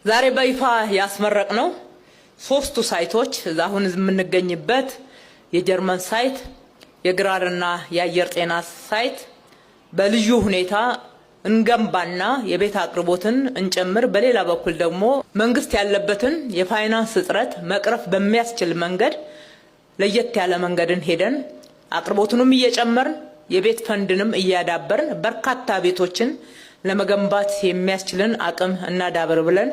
ዛሬ በይፋ ያስመረቅነው ሶስቱ ሳይቶች አሁን የምንገኝበት የጀርመን ሳይት፣ የግራርና የአየር ጤና ሳይት በልዩ ሁኔታ እንገንባና የቤት አቅርቦትን እንጨምር። በሌላ በኩል ደግሞ መንግስት ያለበትን የፋይናንስ እጥረት መቅረፍ በሚያስችል መንገድ ለየት ያለ መንገድን ሄደን አቅርቦቱንም እየጨመርን የቤት ፈንድንም እያዳበርን በርካታ ቤቶችን ለመገንባት የሚያስችልን አቅም እናዳብር ብለን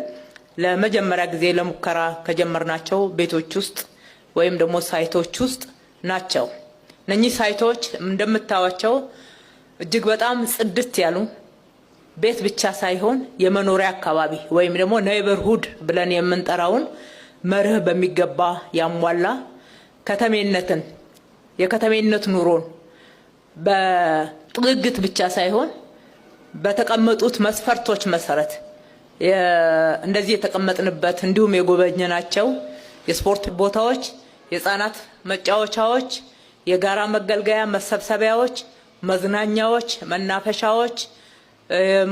ለመጀመሪያ ጊዜ ለሙከራ ከጀመርናቸው ቤቶች ውስጥ ወይም ደግሞ ሳይቶች ውስጥ ናቸው። እነኚህ ሳይቶች እንደምታዩቸው እጅግ በጣም ጽድት ያሉ ቤት ብቻ ሳይሆን የመኖሪያ አካባቢ ወይም ደግሞ ኔይበርሁድ ብለን የምንጠራውን መርህ በሚገባ ያሟላ ከተሜነትን የከተሜነት ኑሮን በጥግግት ብቻ ሳይሆን በተቀመጡት መስፈርቶች መሰረት እንደዚህ የተቀመጥንበት እንዲሁም የጎበኘናቸው የስፖርት ቦታዎች፣ የህፃናት መጫወቻዎች፣ የጋራ መገልገያ መሰብሰቢያዎች፣ መዝናኛዎች፣ መናፈሻዎች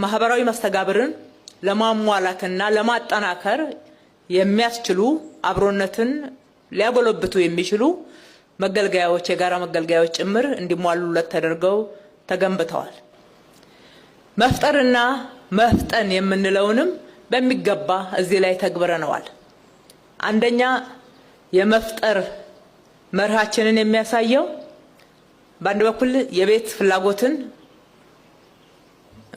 ማህበራዊ መስተጋብርን ለማሟላትና ለማጠናከር የሚያስችሉ አብሮነትን ሊያጎለብቱ የሚችሉ መገልገያዎች የጋራ መገልገያዎች ጭምር እንዲሟሉለት ተደርገው ተገንብተዋል። መፍጠርና መፍጠን የምንለውንም በሚገባ እዚህ ላይ ተግብረነዋል። አንደኛ የመፍጠር መርሃችንን የሚያሳየው በአንድ በኩል የቤት ፍላጎትን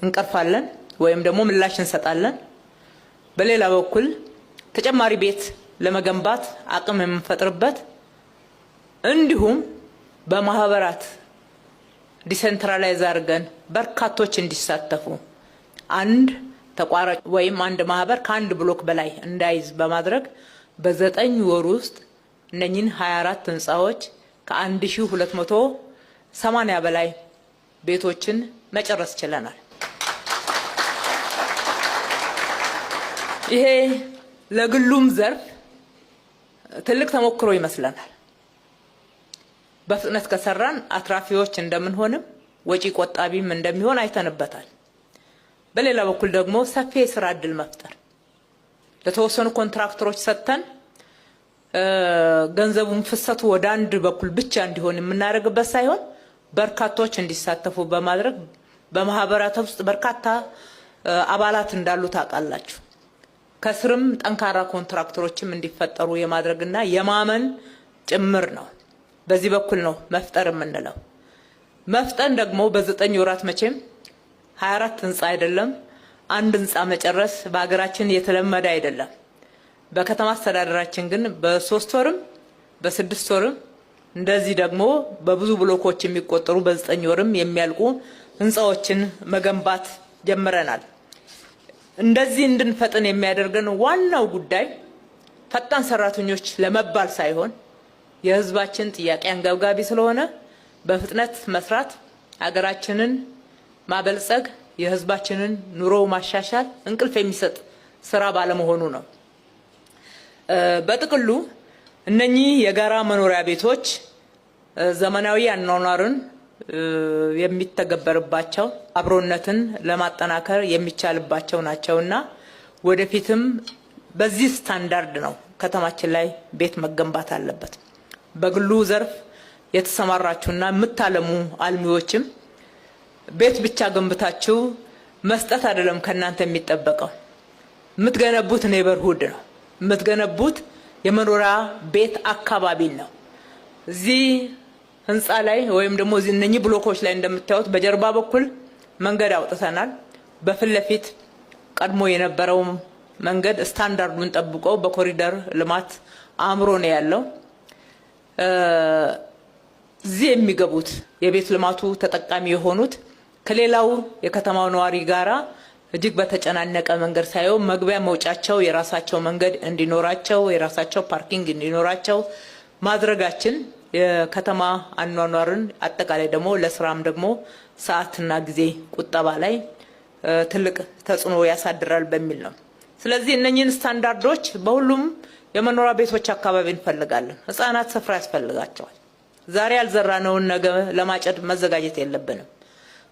እንቀርፋለን ወይም ደግሞ ምላሽ እንሰጣለን። በሌላ በኩል ተጨማሪ ቤት ለመገንባት አቅም የምንፈጥርበት እንዲሁም በማህበራት ዲሴንትራላይዝ አድርገን በርካቶች እንዲሳተፉ አንድ ተቋራጭ ወይም አንድ ማህበር ከአንድ ብሎክ በላይ እንዳይዝ በማድረግ በ9 ወር ውስጥ እነኚህን 24 ህንጻዎች ከ1280 በላይ ቤቶችን መጨረስ ችለናል። ይሄ ለግሉም ዘርፍ ትልቅ ተሞክሮ ይመስለናል። በፍጥነት ከሰራን አትራፊዎች እንደምንሆንም ወጪ ቆጣቢም እንደሚሆን አይተንበታል። በሌላ በኩል ደግሞ ሰፊ የስራ እድል መፍጠር ለተወሰኑ ኮንትራክተሮች ሰጥተን ገንዘቡን ፍሰቱ ወደ አንድ በኩል ብቻ እንዲሆን የምናደርግበት ሳይሆን በርካቶች እንዲሳተፉ በማድረግ በማህበራት ውስጥ በርካታ አባላት እንዳሉ ታውቃላችሁ። ከስርም ጠንካራ ኮንትራክተሮችም እንዲፈጠሩ የማድረግና የማመን ጭምር ነው። በዚህ በኩል ነው መፍጠር የምንለው። መፍጠን ደግሞ በ9 ወራት መቼም 24 ህንጻ አይደለም አንድ ህንጻ መጨረስ በአገራችን የተለመደ አይደለም። በከተማ አስተዳደራችን ግን በ3 ወርም በ6 ወርም እንደዚህ ደግሞ በብዙ ብሎኮች የሚቆጠሩ በ9 ወርም የሚያልቁ ህንጻዎችን መገንባት ጀምረናል። እንደዚህ እንድንፈጥን የሚያደርገን ዋናው ጉዳይ ፈጣን ሰራተኞች ለመባል ሳይሆን የህዝባችን ጥያቄ አንገብጋቢ ስለሆነ በፍጥነት መስራት አገራችንን ማበልጸግ የህዝባችንን ኑሮ ማሻሻል እንቅልፍ የሚሰጥ ስራ ባለመሆኑ ነው። በጥቅሉ እነኚህ የጋራ መኖሪያ ቤቶች ዘመናዊ አኗኗርን የሚተገበርባቸው አብሮነትን ለማጠናከር የሚቻልባቸው ናቸውና ወደፊትም በዚህ ስታንዳርድ ነው ከተማችን ላይ ቤት መገንባት አለበት። በግሉ ዘርፍ የተሰማራችሁና የምታለሙ አልሚዎችም ቤት ብቻ ገንብታችሁ መስጠት አይደለም ከናንተ የሚጠበቀው። የምትገነቡት ኔይበርሁድ ነው። የምትገነቡት የመኖሪያ ቤት አካባቢ ነው። እዚህ ህንጻ ላይ ወይም ደግሞ እዚህ እነኚህ ብሎኮች ላይ እንደምታዩት በጀርባ በኩል መንገድ አውጥተናል። በፊት ለፊት ቀድሞ የነበረው መንገድ ስታንዳርዱን ጠብቆ በኮሪደር ልማት አምሮ ነው ያለው። እዚህ የሚገቡት የቤት ልማቱ ተጠቃሚ የሆኑት ከሌላው የከተማው ነዋሪ ጋራ እጅግ በተጨናነቀ መንገድ ሳይሆን መግቢያ መውጫቸው የራሳቸው መንገድ እንዲኖራቸው የራሳቸው ፓርኪንግ እንዲኖራቸው ማድረጋችን የከተማ አኗኗርን አጠቃላይ ደግሞ ለስራም ደግሞ ሰዓትና ጊዜ ቁጠባ ላይ ትልቅ ተጽዕኖ ያሳድራል በሚል ነው። ስለዚህ እነኚህን ስታንዳርዶች በሁሉም የመኖሪያ ቤቶች አካባቢ እንፈልጋለን። ህፃናት ስፍራ ያስፈልጋቸዋል። ዛሬ ያልዘራነውን ነገ ለማጨድ መዘጋጀት የለብንም።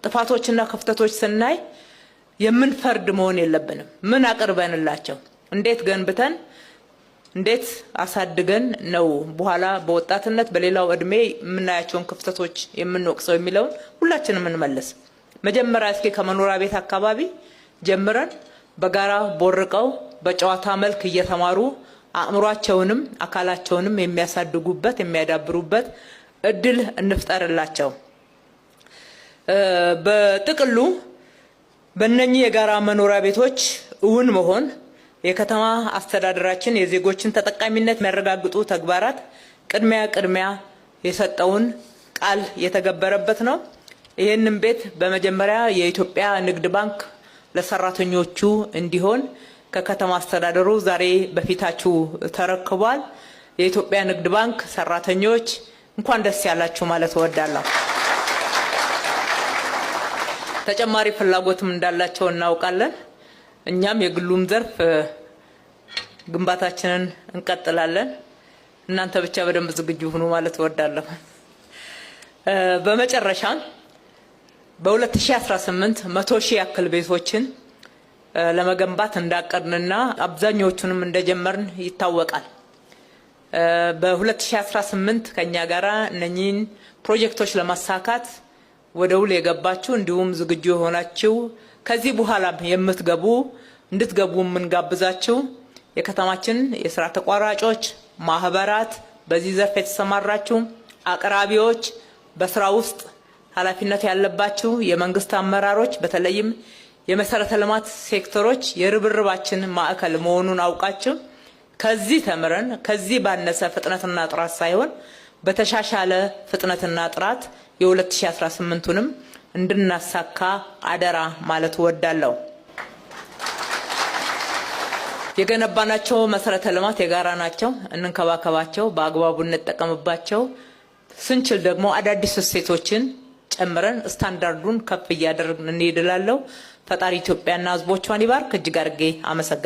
ጥፋቶችና ክፍተቶች ስናይ የምንፈርድ መሆን የለብንም። ምን አቅርበንላቸው እንዴት ገንብተን እንዴት አሳድገን ነው በኋላ በወጣትነት በሌላው እድሜ የምናያቸውን ክፍተቶች የምንወቅሰው የሚለውን ሁላችንም እንመለስ። መጀመሪያ እስኪ ከመኖሪያ ቤት አካባቢ ጀምረን በጋራ ቦርቀው በጨዋታ መልክ እየተማሩ አእምሯቸውንም አካላቸውንም የሚያሳድጉበት የሚያዳብሩበት እድል እንፍጠርላቸው። በጥቅሉ በእነኚህ የጋራ መኖሪያ ቤቶች እውን መሆን የከተማ አስተዳደራችን የዜጎችን ተጠቃሚነት የሚያረጋግጡ ተግባራት ቅድሚያ የሰጠውን ቃል የተገበረበት ነው። ይህንን ቤት በመጀመሪያ የኢትዮጵያ ንግድ ባንክ ለሰራተኞቹ እንዲሆን ከከተማ አስተዳደሩ ዛሬ በፊታችሁ ተረክቧል። የኢትዮጵያ ንግድ ባንክ ሰራተኞች እንኳን ደስ ያላችሁ ማለት እወዳለሁ። ተጨማሪ ፍላጎትም እንዳላቸው እናውቃለን። እኛም የግሉም ዘርፍ ግንባታችንን እንቀጥላለን። እናንተ ብቻ በደንብ ዝግጁ ሁኑ ማለት እወዳለሁ። በመጨረሻ በ2018 100,000 ያክል ቤቶችን ለመገንባት እንዳቀድንና አብዛኞቹንም እንደጀመርን ይታወቃል። በ2018 ከኛ ጋራ እነኚህን ፕሮጀክቶች ለማሳካት ወደ ውል የገባችሁ እንዲሁም ዝግጁ የሆናችሁ ከዚህ በኋላ የምትገቡ እንድትገቡ የምንጋብዛችሁ የከተማችን የስራ ተቋራጮች፣ ማህበራት፣ በዚህ ዘርፍ የተሰማራችሁ አቅራቢዎች፣ በስራ ውስጥ ኃላፊነት ያለባችሁ የመንግስት አመራሮች፣ በተለይም የመሰረተ ልማት ሴክተሮች የርብርባችን ማዕከል መሆኑን አውቃችሁ ከዚህ ተምረን ከዚህ ባነሰ ፍጥነትና ጥራት ሳይሆን በተሻሻለ ፍጥነትና ጥራት የ2018ቱንም እንድናሳካ አደራ ማለት እወዳለሁ። የገነባናቸው መሰረተ ልማት የጋራ ናቸው። እንንከባከባቸው፣ በአግባቡ እንጠቀምባቸው። ስንችል ደግሞ አዳዲስ እሴቶችን ጨምረን ስታንዳርዱን ከፍ እያደረግን እንሄዳለን። ፈጣሪ ኢትዮጵያና ሕዝቦቿን ይባርክ። እጅግ አድርጌ አመሰግናለሁ።